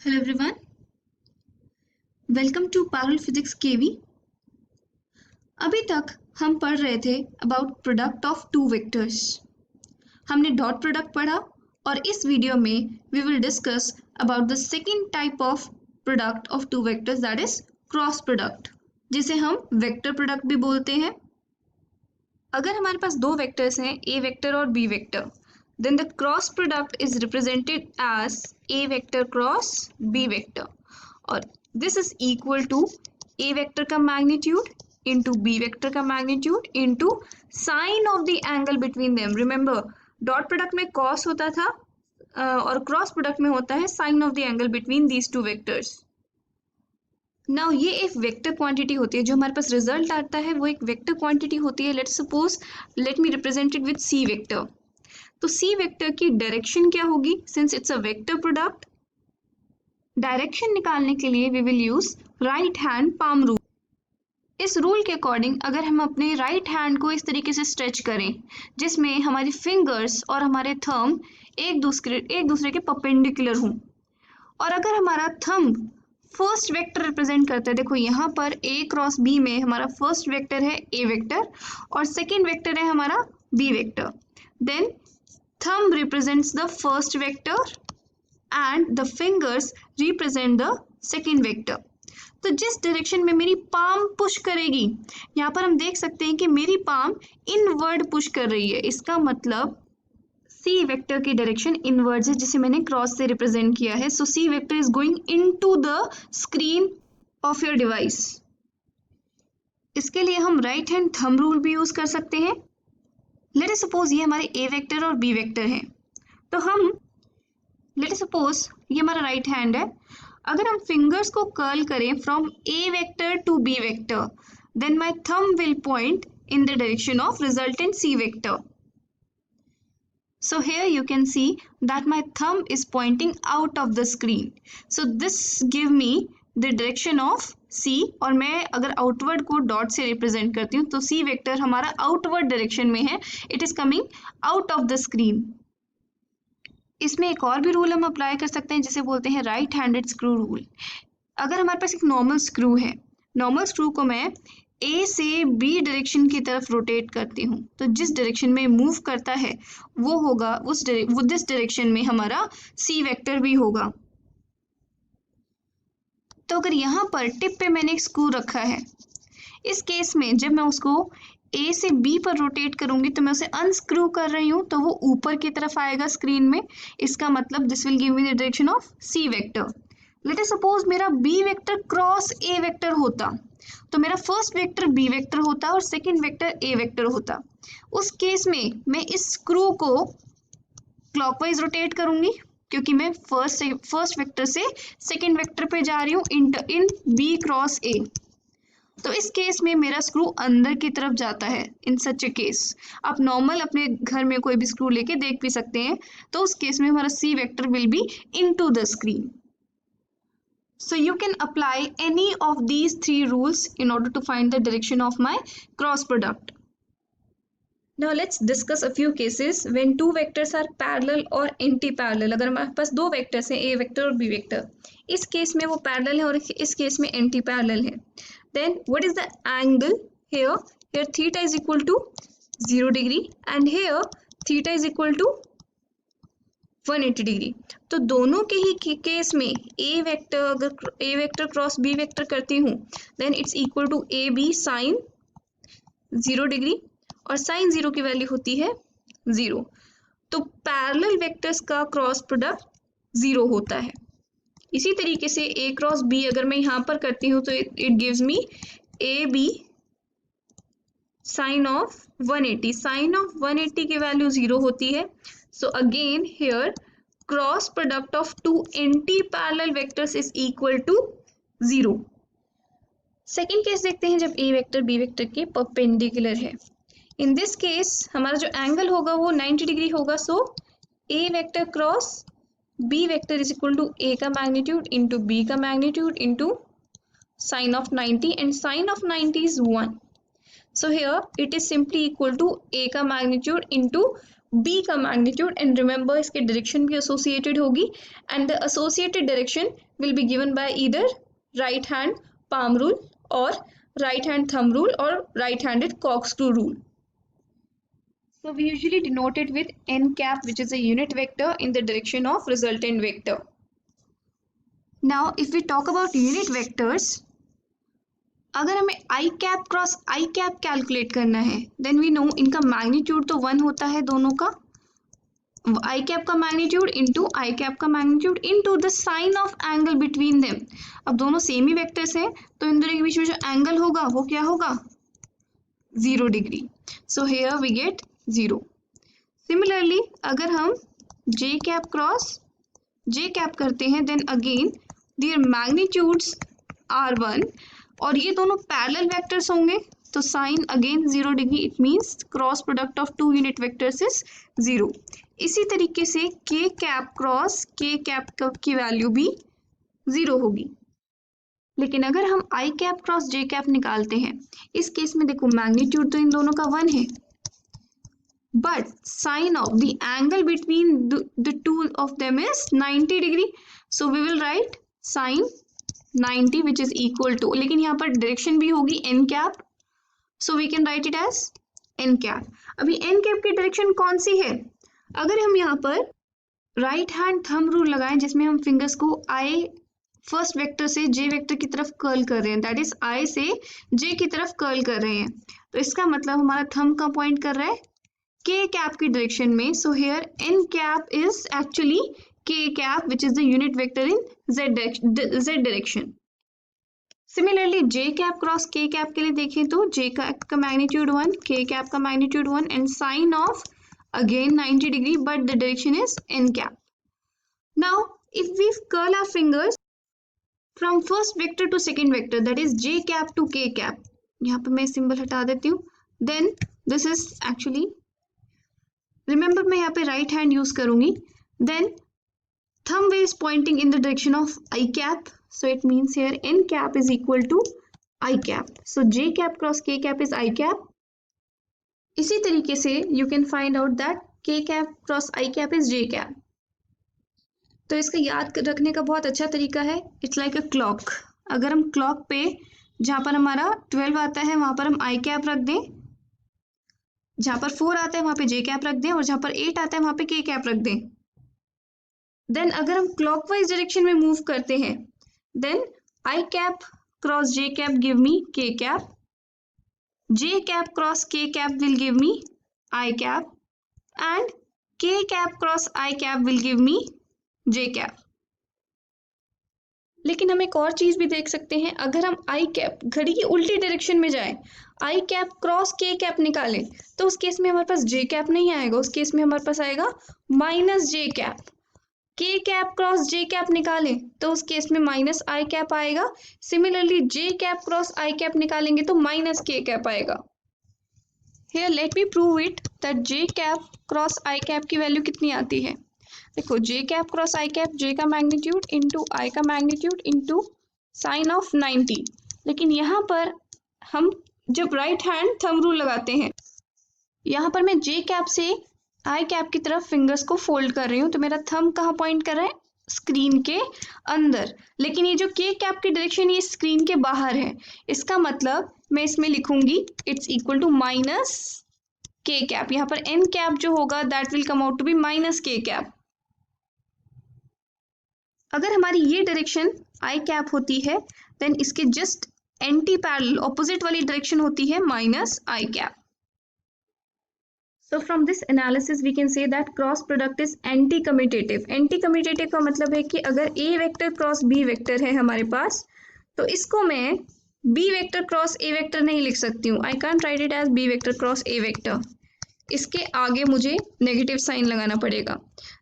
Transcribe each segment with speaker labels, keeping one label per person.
Speaker 1: Hello everyone, welcome to parallel physics KV. अभी तक हम पढ़ रहे थे about product of two vectors. हमने डॉट प्रोडक्ट पढ़ा और इस वीडियो में we will discuss about the second type of product of two vectors, that is cross product, जिसे हम वेक्टर प्रोडक्ट भी बोलते हैं। अगर हमारे पास दो वेक्टर्स हैं, ए वेक्टर और B vector, then the cross product is represented as a vector cross b vector, और this is equal to a vector का magnitude into b vector का magnitude into sine of the angle between them. Remember, dot product में cos होता था और cross product में होता है sine of the angle between these two vectors. Now ये एक वेक्टर क्वांटिटी होती है, जो हमारे पास रिजल्ट आता है वो एक वेक्टर क्वांटिटी होती है। Let me represent it with C vector. तो सी वेक्टर की डायरेक्शन क्या होगी? Since it's a vector product, direction निकालने के लिए we will use right hand palm rule. इस रूल के अकॉर्डिंग अगर हम अपने राइट हैंड को इस तरीके से स्ट्रेच करें जिसमें हमारी फिंगर्स और हमारे थंब एक दूसरे के परपेंडिकुलर हों, और अगर हमारा थंब फर्स्ट वेक्टर रिप्रेजेंट करता है, देखो यहाँ पर ए क्रॉस बी में हमारा फर्स्ट वेक्टर है ए वेक्टर और सेकेंड वेक्टर है हमारा B vector, then thumb represents the first vector and the fingers represent the second vector. तो जिस डायरेक्शन में मेरी पाम पुश करेगी, यहाँ पर हम देख सकते हैं कि मेरी पाम इनवर्ड पुश कर रही है। इसका मतलब सी वेक्टर की डायरेक्शन इनवर्ड है, जिसे मैंने क्रॉस से रिप्रेजेंट किया है। So C vector is going into the screen of your device. इसके लिए हम राइट हैंड थंब रूल भी यूज कर सकते हैं। लेट अस सपोज ये हमारे ए वेक्टर और बी वेक्टर है, तो हम लेट अस सपोज ये हमारा राइट हैंड है। अगर हम फिंगर्स को कर्ल करें from A vector to B vector, then my thumb will point in the direction of resultant C vector. So here you can see that my thumb is pointing out of the screen. So this give me the direction of C, और मैं अगर outward co dot से represent करती हूँ तो C vector हमारा outward direction में है, it is coming out of the screen. इसमें एक और भी रूल हम अप्लाई कर सकते हैं जिसे बोलते हैं राइट हैंडेड स्क्रू रूल. अगर हमारे पास एक नॉर्मल स्क्रू है, नॉर्मल स्क्रू को मैं ए से बी डायरेक्शन की तरफ रोटेट करती हूँ, तो जिस डायरेक्शन में मूव करता है वो होगा दिस डायरेक्शन में हमारा सी वेक्टर भी होगा. तो अगर यहाँ पर टिप पे मैंने एक स्क्रू रखा है, इस केस में जब मैं उसको ए से बी पर रोटेट करूंगी तो मैं उसे अनस्क्रू कर रही हूँ, तो वो ऊपर की तरफ आएगा स्क्रीन में. इसका मतलब this will give me the direction of C vector. Let us suppose मेरा B vector cross A vector होता, तो मेरा फर्स्ट वेक्टर बी वेक्टर होता और सेकेंड वेक्टर ए वेक्टर होता. उस केस में मैं इस स्क्रू को क्लॉकवाइज रोटेट करूंगी, क्योंकि मैं फर्स्ट वेक्टर से सेकेंड वेक्टर पे जा रही हूँ इन बी क्रॉस ए. तो इस केस में मेरा स्क्रू अंदर की तरफ जाता है. इन सच ए केस आप नॉर्मल अपने घर में कोई भी स्क्रू लेके देख भी सकते हैं, तो उस केस में हमारा C vector will be into the screen. So you can apply any of these three rules in order to find the direction of my cross product. Now let's discuss a few cases when two vectors are parallel or anti-parallel. अगर हमारे पास दो vectors हैं, A vector और B vector, इस case में वो parallel है और इस केस में एंटी पैरेलल है. Then what is the angle here? Here theta is equal to 0 degree and here theta is equal to 180 degree. तो दोनों के ही केस में ए वेक्टर, अगर A vector cross B vector करती हूँ, then it's equal to A B sine 0 degree, और sine 0 की वैल्यू होती है 0. तो पैरेलल वेक्टर्स का क्रॉस प्रोडक्ट 0 होता है. इसी तरीके से ए क्रॉस बी अगर मैं यहाँ पर करती हूँ तो it gives me A B sine of 180. Sine of 180 की वैल्यू 0 होती है. So again here cross product of two anti-parallel vectors is equal to 0. Second case देखते हैं जब a वेक्टर b वेक्टर के परपेंडिकुलर है. इन दिस केस हमारा जो एंगल होगा वो 90 डिग्री होगा. So a vector cross b vector is equal to a का मैग्नीट्यूड इंटू b का magnitude into sine of 90, and sine of 90 is 1. So here it is simply equal to a का magnitude into B का magnitude, and remember इसके direction भी associated होगी, and the associated direction will be given by either right hand palm rule or right hand thumb rule or right handed corkscrew rule. So we usually denote it with n cap, which is a unit vector in the direction of resultant vector. Now if we talk about unit vectors, अगर हमें i cap cross i cap calculate करना है, then we know इनका magnitude तो 1 होता है दोनों का, आई कैप का मैग्नीट्यूड इंटू आई कैप का magnitude into the sine of angle between them. अब दोनों सेम ही वेक्टर्स हैं तो इन दोनों के बीच में जो एंगल होगा वो क्या होगा, 0 degree. So here we get 0। Similarly अगर हम J cap cross J cap करते हैं, then again their magnitudes are 1 और ये दोनों पैरेलल वेक्टर्स होंगे, तो sine again 0 degree, it means cross product of two unit vectors is 0। इसी तरीके से के कैप क्रॉस के कैप की वैल्यू भी 0 होगी। लेकिन अगर हम I cap cross J cap निकालते हैं, इस केस में देखो मैग्नीट्यूड तो इन दोनों का 1 है, but sine of the angle between the two of them is 90 degree, so we will write sine 90 which is equal to, लेकिन यहाँ पर डायरेक्शन भी होगी N cap, so we can write it as N cap. अभी N cap की direction कौन सी है, अगर हम यहाँ पर राइट हैंड थंब रूल लगाएं जिसमें हम फिंगर्स को आई फर्स्ट वेक्टर से जे वेक्टर की तरफ कर्ल कर रहे हैं, दैट इज आई से जे की तरफ कर्ल कर रहे हैं, तो इसका मतलब हमारा थंब का पॉइंट कर रहा है के कैप की डायरेक्शन में। So here n cap is actually k cap which is the unit vector in z direction. Similarly j cap cross के कैप के लिए देखें तो जे कैप का मैग्नीट्यूड 1, के कैप का magnitude 1 and sine of again 90 degree, but the direction is n cap. Now if we curl our fingers from first vector to second vector, that is j cap to k cap, यहाँ पे मैं symbol हटा देती हूँ, then this is actually, remember मैं यहाँ पे right hand use करूँगी, then thumb is pointing in the direction of I cap, so it means here n cap is equal to I cap, so j cap cross k cap is I cap। इसी तरीके से you can find out that k cap cross i cap is j cap. तो इसका याद रखने का बहुत अच्छा तरीका है, इट्स लाइक अ क्लॉक। अगर हम क्लॉक पे जहाँ पर हमारा 12 आता है वहाँ पर हम आई कैप रख दें, जहाँ पर 4 आता है वहाँ पे जे कैप रख दें, और जहाँ पर 8 आता है वहाँ पे के कैप रख दें। देन अगर हम क्लॉकवाइज डायरेक्शन में मूव करते हैं, then I cap cross J cap give me K cap, J cap cross K cap will give me I cap, and K cap cross I cap will give me J cap। लेकिन हम एक और चीज भी देख सकते हैं, अगर हम I cap घड़ी की उल्टी डायरेक्शन में जाएं, I cap cross K cap निकालें, तो उस केस में हमारे पास J cap नहीं आएगा, उस केस में हमारे पास आएगा माइनस J cap। के कैप क्रॉस जे कैप निकालें तो उस केस में माइनस आई कैप आएगा। Similarly j cap cross i cap निकालेंगे तो माइनस के कैप आएगा। Here let me prove it that J cap cross i cap की वैल्यू कितनी आती है। देखो जे कैप क्रॉस आई कैप, जे का मैग्नीट्यूड इंटू आई का मैग्नीट्यूड इंटू साइन ऑफ 90। लेकिन यहाँ पर हम जब राइट हैंड थंब रूल लगाते हैं, यहाँ पर मैं जे कैप से आई कैप की तरफ फिंगर्स को फोल्ड कर रही हूँ, तो मेरा थंब कहाँ पॉइंट कर रहा है, स्क्रीन के अंदर। लेकिन ये जो के कैप की डायरेक्शन ये स्क्रीन के बाहर है, इसका मतलब मैं इसमें लिखूंगी इट्स इक्वल टू माइनस के कैप। यहाँ पर एन कैप जो होगा that will come out to be minus के कैप। अगर हमारी ये डायरेक्शन आई कैप होती है, देन इसके जस्ट एंटी पैरेलल ऑपोजिट वाली डायरेक्शन होती है minus I cap. So from this analysis we can say that cross product is anti-commutative। anti-commutative का मतलब है कि अगर A vector cross B vector है हमारे पास, तो इसको मैं B vector cross A vector नहीं लिख सकती हूँ। I can't write it as B vector cross A vector. इसके आगे मुझे नेगेटिव साइन लगाना पड़ेगा।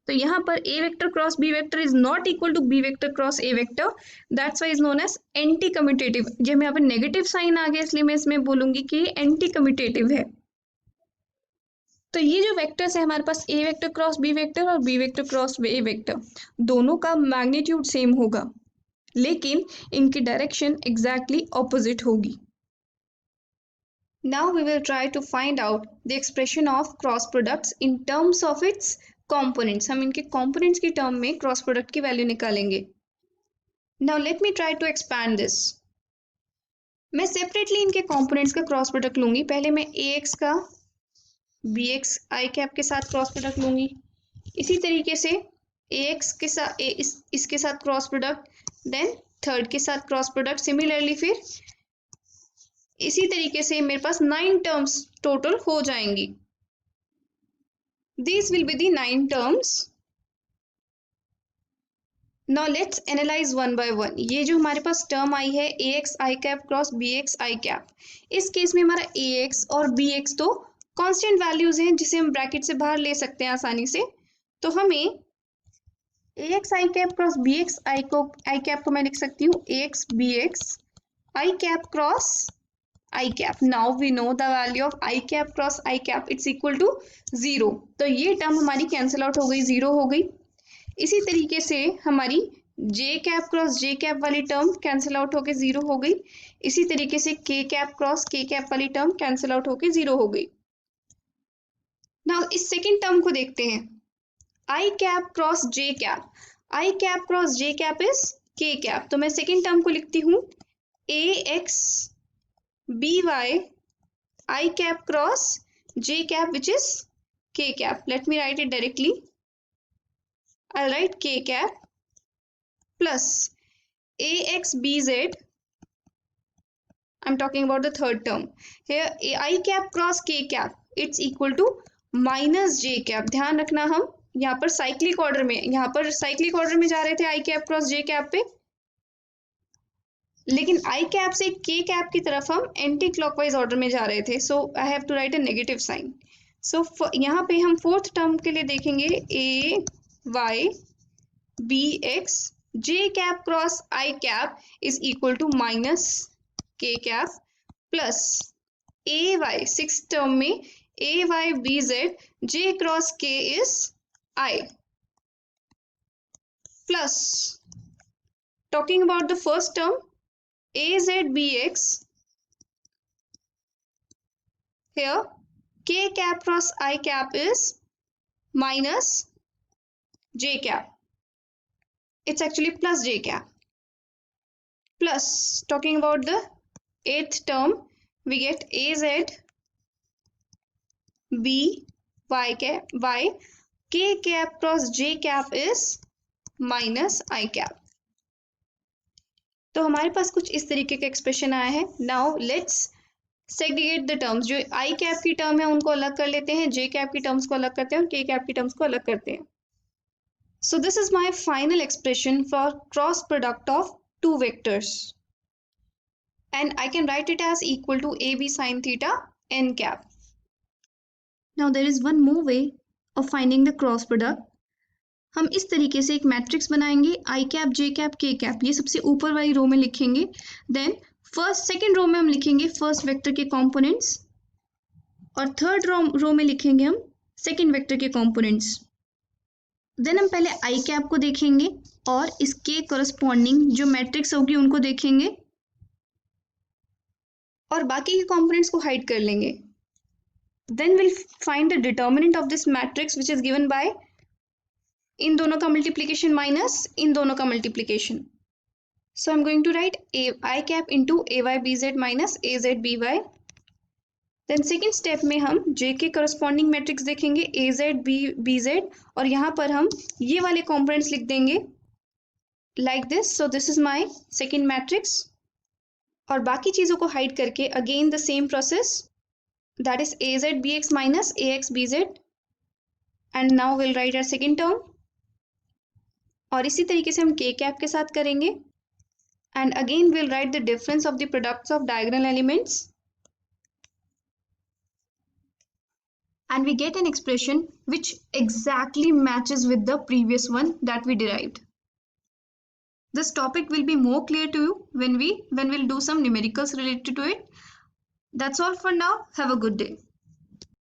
Speaker 1: तो यहाँ पर A vector cross B vector is not equal to B vector cross A vector, that's why is known as anti commutative. जब यहाँ पर नेगेटिव साइन आ गया इसलिए मैं इसमें बोलूंगी कि एंटी कम्यूटेटिव है। तो ये जो वेक्टर्स है हमारे पास A vector cross B vector और B vector cross A vector, दोनों का मैग्नीट्यूड सेम होगा, लेकिन इनकी डायरेक्शन एग्जैक्टली ऑपोजिट होगी। Now we will try to find out the expression of cross products in terms of its components. हम इनके components की term में cross product की value निकालेंगे. Now let me try to expand this. मैं separately इनके components का cross product लूँगी. पहले मैं ax का bx i cap के साथ cross product लूँगी. इसी तरीके से ax के साथ इसके साथ cross product, then थर्ड के साथ क्रॉस प्रोडक्ट. सिमिलरली फिर इसी तरीके से मेरे पास 9 टर्म्स टोटल हो जाएंगी. These will be the 9 terms. Now let's analyze one by one. ये जो हमारे पास टर्म आई है ax i cap cross bx i cap, इस केस में हमारा ax और bx तो कांस्टेंट वैल्यूज हैं जिसे हम ब्रैकेट से बाहर ले सकते हैं आसानी से. तो हमें ax i cap cross bx i cap को मैं लिख सकती हूँ ax bx i cap cross i cap. Now we know the value of i cap cross i cap, it's equal to 0. तो ये टर्म हमारी कैंसिल आउट हो गई, 0 हो गई. इसी तरीके से हमारी j cap cross j cap वाली टर्म कैंसिल आउट होके 0 हो गई. इसी तरीके से k cap cross k cap वाली टर्म कैंसिल आउट होके 0 हो गई. Now इस सेकेंड टर्म को देखते हैं. i cap cross j cap. i cap cross j cap is k cap. तो मैं सेकेंड टर्म को लिखती हूँ ax by I cap cross j cap, which is k cap. Let me write it directly. I'll write k cap plus ax bz. I'm talking about the third term. Here I cap cross k cap, it's equal to minus j cap. ध्यान रखना हम यहाँ पर cyclic order में जा रहे थे I cap cross j cap पे, लेकिन आई कैप से के कैप की तरफ हम एंटी क्लॉकवाइज ऑर्डर में जा रहे थे. So I have to write a negative sign. So यहाँ पे हम फोर्थ टर्म के लिए देखेंगे a y b x j cap cross i cap is equal to minus के cap plus a y. Six term में a y b z j cross k is i plus, talking about the first term, az bx, here k cap cross I cap is minus j cap, it's actually plus j cap, plus talking about the eighth term, we get az b y cap y k cap cross j cap is minus I cap. तो हमारे पास कुछ इस तरीके का expression आया है. Now let's segregate the terms. जो आई cap की टर्म है उनको अलग कर लेते हैं, जे कैप की टर्म्स को अलग करते हैं और के कैप की टर्म्स को अलग करते हैं. So this is my final expression for cross product of two vectors and I can write it as equal to A B sine theta N cap. Now there is one more way of finding the cross product. हम इस तरीके से एक matrix बनाएंगे, I cap J cap K cap, ये सबसे ऊपर वाली रो में लिखेंगे. देन सेकेंड रो में हम लिखेंगे फर्स्ट वेक्टर के कंपोनेंट्स और थर्ड रो में लिखेंगे हम सेकेंड वेक्टर के कंपोनेंट्स. देन हम पहले आई कैप को देखेंगे और इसके करस्पॉन्डिंग जो मैट्रिक्स होगी उनको देखेंगे और बाकी के कंपोनेंट्स को हाइड कर लेंगे. Then will find the determinant of this matrix which is given by इन दोनों का मल्टीप्लीकेशन माइनस इन दोनों का multiplication. So I am going to write i cap into a y b z minus a Z b y. Then second step में हम जे के corresponding matrix देखेंगे ए जेड बी जेड और यहाँ पर हम ये वाले कॉम्पोनेंट्स लिख देंगे like this. So this is my second matrix और बाकी चीज़ों को हाइड करके again the same process, that is A Z B X minus A X B Z. And now will write our second term और इसी तरीके से हम के कैप के साथ करेंगे and again will write the difference of the products of diagonal elements and we get an expression which exactly matches with the previous one that we derived. This topic will be more clear to you when we'll do some numericals related to it. That's all for now. Have a good day.